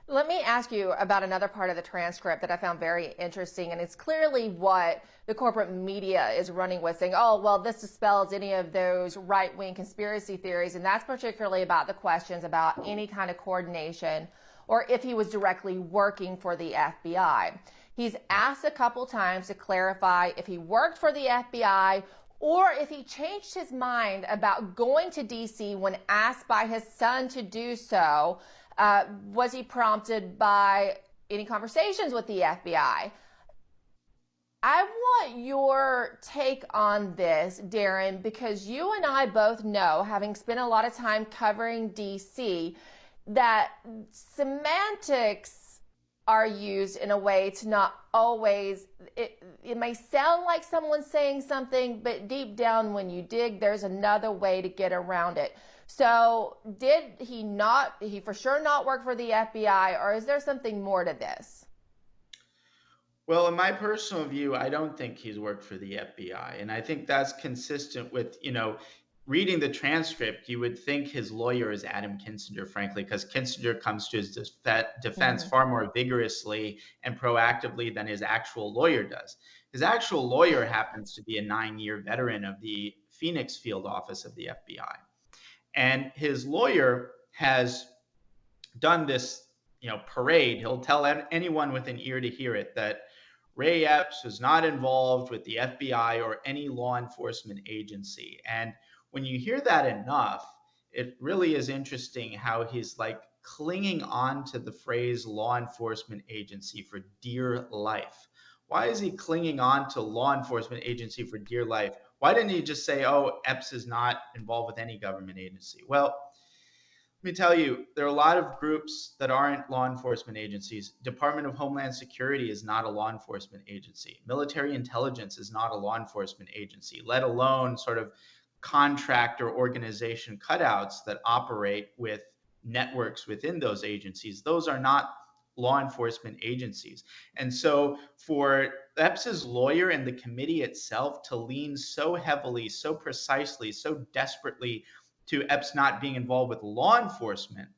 Let me ask you about another part of the transcript that I found very interesting, and it's clearly what the corporate media is running with, saying, oh, well, this dispels any of those right wing conspiracy theories, and that's particularly about the questions about any kind of coordination or if he was directly working for the FBI. He's asked a couple times to clarify if he worked for the FBI or if he changed his mind about going to DC when asked by his son to do so. Was he prompted by any conversations with the FBI? I want your take on this, Darren, because you and I both know, having spent a lot of time covering DC, that semantics are used in a way to not always, it may sound like someone's saying something, but deep down when you dig, there's another way to get around it. So did he not, he for sure not work for the FBI, or is there something more to this? Well, in my personal view, I don't think he's worked for the FBI. And I think that's consistent with, reading the transcript, you would think his lawyer is Adam Kinzinger, frankly, because Kinzinger comes to his defense Mm-hmm. far more vigorously and proactively than his actual lawyer does. His actual lawyer happens to be a 9-year veteran of the Phoenix field office of the FBI. And his lawyer has done this, parade. He'll tell anyone with an ear to hear it that Ray Epps was not involved with the FBI or any law enforcement agency. And when you hear that enough, it really is interesting how he's like clinging on to the phrase law enforcement agency for dear life. Why is he clinging on to law enforcement agency for dear life? Why didn't he just say, oh, Epps is not involved with any government agency? Well, let me tell you, there are a lot of groups that aren't law enforcement agencies. Department of Homeland Security is not a law enforcement agency. Military intelligence is not a law enforcement agency, let alone sort of contractor organization cutouts that operate with networks within those agencies. Those are not law enforcement agencies. And so for Epps's lawyer and the committee itself to lean so heavily, so precisely, so desperately to Epps not being involved with law enforcement.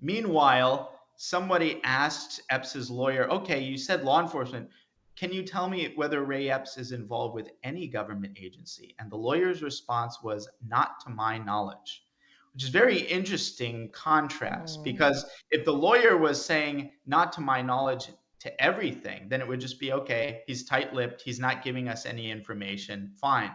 Meanwhile, somebody asked Epps's lawyer, okay, you said law enforcement. Can you tell me whether Ray Epps is involved with any government agency? And the lawyer's response was, not to my knowledge, which is very interesting contrast Mm. because if the lawyer was saying, not to my knowledge, to everything, then it would just be, okay, he's tight lipped, he's not giving us any information, fine.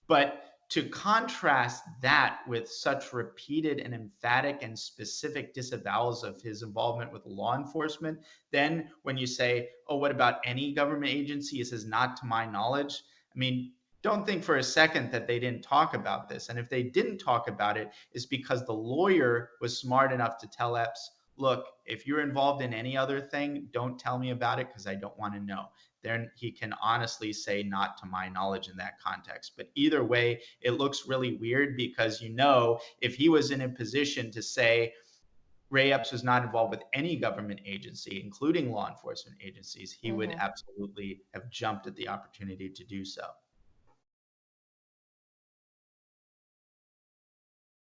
But to contrast that with such repeated and emphatic and specific disavowals of his involvement with law enforcement, then when you say, oh, what about any government agency? He says, not to my knowledge. I mean, don't think for a second that they didn't talk about this. And if they didn't talk about it, it's because the lawyer was smart enough to tell Epps, look, if you're involved in any other thing, don't tell me about it because I don't want to know. Then he can honestly say, not to my knowledge in that context. But either way, it looks really weird because, if he was in a position to say Ray Epps was not involved with any government agency, including law enforcement agencies, he would Mm-hmm. absolutely have jumped at the opportunity to do so.